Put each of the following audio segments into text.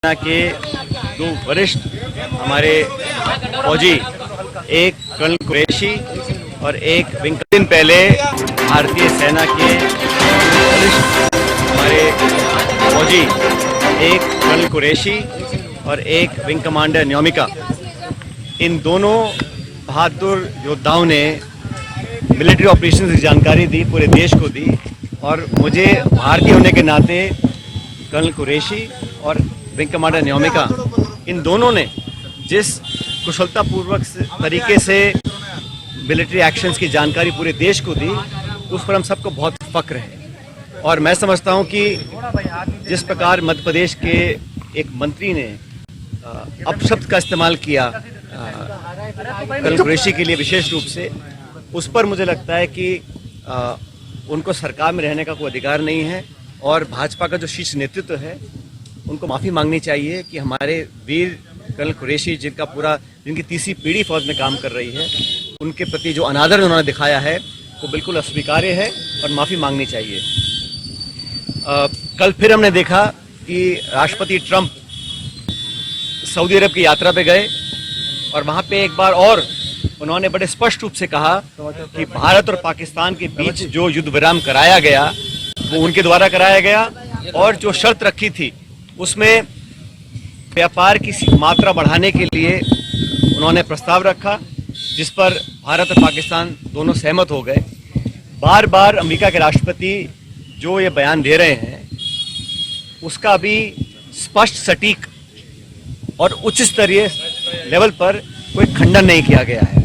सेना के दो वरिष्ठ हमारे फौजी, एक कर्नल कुरैशी और एक दिन पहले भारतीय सेना के वरिष्ठ हमारे फौजी, एक कर्नल कुरैशी और एक विंग कमांडर न्योमिका, इन दोनों बहादुर योद्धाओं ने मिलिट्री ऑपरेशंस की जानकारी दी, पूरे देश को दी। और मुझे भारतीय होने के नाते कर्नल कुरैशी और विंग कमांडर न्योमिका, इन दोनों ने जिस कुशलतापूर्वक तरीके से मिलिट्री एक्शंस की जानकारी पूरे देश को दी, उस पर हम सबको बहुत फक्र है। और मैं समझता हूं कि जिस प्रकार मध्य प्रदेश के एक मंत्री ने अपशब्द का इस्तेमाल किया कर्नल कुरैशी के लिए विशेष रूप से, उस पर मुझे लगता है कि उनको सरकार में रहने का कोई अधिकार नहीं है। और भाजपा का जो शीर्ष नेतृत्व है, उनको माफ़ी मांगनी चाहिए कि हमारे वीर कर्नल कुरैशी, जिनकी तीसरी पीढ़ी फौज में काम कर रही है, उनके प्रति जो अनादर उन्होंने दिखाया है वो बिल्कुल अस्वीकार्य है और माफ़ी मांगनी चाहिए। कल फिर हमने देखा कि राष्ट्रपति ट्रंप सऊदी अरब की यात्रा पे गए और वहाँ पे एक बार और उन्होंने बड़े स्पष्ट रूप से कहा कि भारत और पाकिस्तान के बीच जो युद्ध विराम कराया गया वो उनके द्वारा कराया गया, और जो शर्त रखी थी उसमें व्यापार की मात्रा बढ़ाने के लिए उन्होंने प्रस्ताव रखा, जिस पर भारत और पाकिस्तान दोनों सहमत हो गए। बार बार अमेरिका के राष्ट्रपति जो ये बयान दे रहे हैं, उसका भी स्पष्ट, सटीक और उच्च स्तरीय लेवल पर कोई खंडन नहीं किया गया है।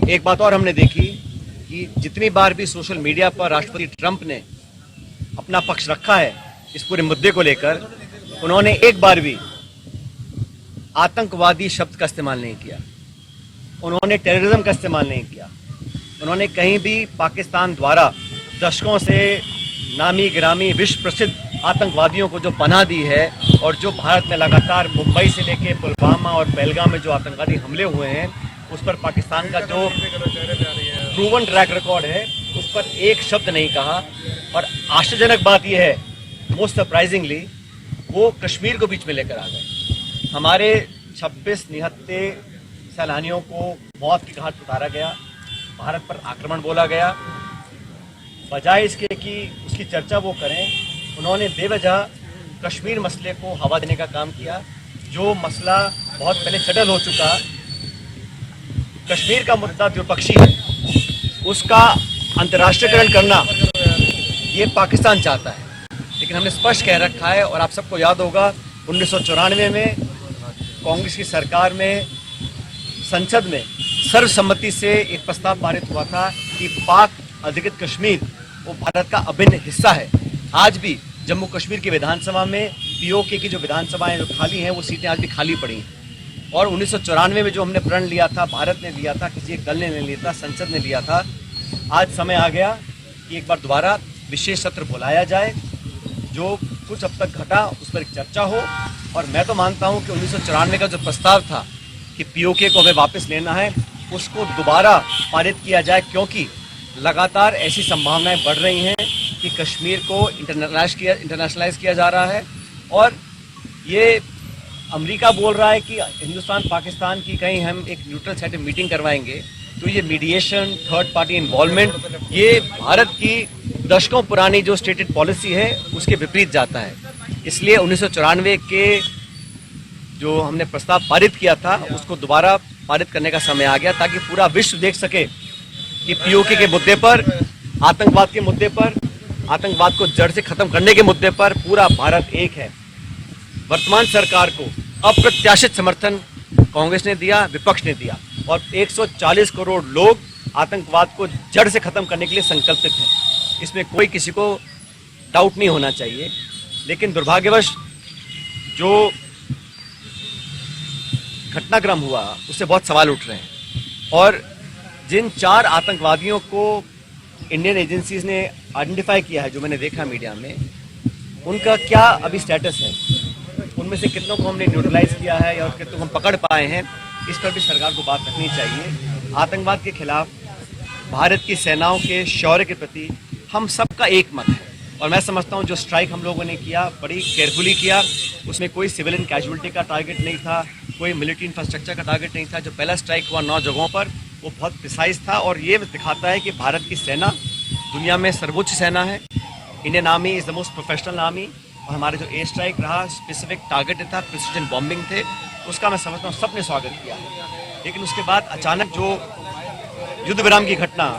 एक बात और हमने देखी कि जितनी बार भी सोशल मीडिया पर राष्ट्रपति ट्रंप ने अपना पक्ष रखा है इस पूरे मुद्दे को लेकर, उन्होंने एक बार भी आतंकवादी शब्द का इस्तेमाल नहीं किया, उन्होंने टेररिज्म का इस्तेमाल नहीं किया, उन्होंने कहीं भी पाकिस्तान द्वारा दशकों से नामी गिरामी विश्व प्रसिद्ध आतंकवादियों को जो पनाह दी है, और जो भारत में लगातार मुंबई से लेकर पुलवामा और पहलगाम में जो आतंकवादी हमले हुए हैं, उस पर पाकिस्तान का जो प्रूवन ट्रैक रिकॉर्ड है, उस पर एक शब्द नहीं कहा। और आश्चर्यजनक बात यह है, मोस्ट सरप्राइजिंगली, वो कश्मीर को बीच में लेकर आ गए। हमारे 26 निहत्थे सैलानियों को मौत की घाट उतारा गया, भारत पर आक्रमण बोला गया। बजाय इसके कि उसकी चर्चा वो करें, उन्होंने बेवजह कश्मीर मसले को हवा देने का काम किया, जो मसला बहुत पहले सेटल हो चुका। कश्मीर का मुद्दा द्विपक्षीय है, उसका अंतर्राष्ट्रीयकरण करना ये पाकिस्तान चाहता है, लेकिन हमने स्पष्ट कह रखा है। और आप सबको याद होगा 1994 में कांग्रेस की सरकार में संसद में सर्वसम्मति से एक प्रस्ताव पारित हुआ था कि पाक अधिकृत कश्मीर वो भारत का अभिन्न हिस्सा है। आज भी जम्मू कश्मीर की विधानसभा में पीओके की जो विधानसभाएं जो खाली हैं, वो सीटें आज भी खाली पड़ी हैं। और 1994 में जो हमने प्रण लिया था, भारत ने लिया था, किसी एक दल ने नहीं लिया था, संसद ने लिया था। आज समय आ गया कि एक बार दोबारा विशेष सत्र बुलाया जाए, जो कुछ अब तक घटा उस पर एक चर्चा हो। और मैं तो मानता हूं कि 1994 का जो प्रस्ताव था कि पीओके को हमें वापस लेना है, उसको दोबारा पारित किया जाए, क्योंकि लगातार ऐसी संभावनाएं बढ़ रही हैं कि कश्मीर को इंटरनेशनलाइज किया जा रहा है। और ये अमेरिका बोल रहा है कि हिंदुस्तान पाकिस्तान की कहीं हम एक न्यूट्रल साइड में मीटिंग करवाएंगे, तो ये मीडिएशन, थर्ड पार्टी इन्वॉल्वमेंट, ये भारत की दशकों पुरानी जो स्टेटेड पॉलिसी है उसके विपरीत जाता है। इसलिए 1994 के जो हमने प्रस्ताव पारित किया था, उसको दोबारा पारित करने का समय आ गया, ताकि पूरा विश्व देख सके कि पीओके के मुद्दे पर, आतंकवाद के मुद्दे पर, आतंकवाद को जड़ से खत्म करने के मुद्दे पर पूरा भारत एक है। वर्तमान सरकार को अप्रत्याशित समर्थन कांग्रेस ने दिया, विपक्ष ने दिया, और 140 करोड़ लोग आतंकवाद को जड़ से खत्म करने के लिए संकल्पित हैं। इसमें कोई किसी को डाउट नहीं होना चाहिए। लेकिन दुर्भाग्यवश जो घटनाक्रम हुआ, उससे बहुत सवाल उठ रहे हैं। और जिन 4 आतंकवादियों को इंडियन एजेंसीज ने आइडेंटिफाई किया है, जो मैंने देखा मीडिया में, उनका क्या अभी स्टेटस है, उनमें से कितनों को हमने न्यूट्रलाइज किया है और कितनों को हम पकड़ पाए हैं, इस पर भी सरकार को बात रखनी चाहिए। आतंकवाद के खिलाफ भारत की सेनाओं के शौर्य के प्रति हम सबका एक मत है, और मैं समझता हूँ जो स्ट्राइक हम लोगों ने किया बड़ी केयरफुली किया, उसमें कोई सिविलियन कैजुअलिटी का टारगेट नहीं था, कोई मिलिट्री इंफ्रास्ट्रक्चर का टारगेट नहीं था। जो पहला स्ट्राइक हुआ 9 जगहों पर वो बहुत प्रिसाइज था और ये दिखाता है कि भारत की सेना दुनिया में सर्वोच्च सेना है। Indian army is the most professional army. और हमारे जो एयर स्ट्राइक रहा स्पेसिफिक टारगेट था, प्रिसिजन बॉम्बिंग थे, उसका मैं समझता हूँ सबने स्वागत किया। लेकिन उसके बाद अचानक जो युद्ध विराम की घटना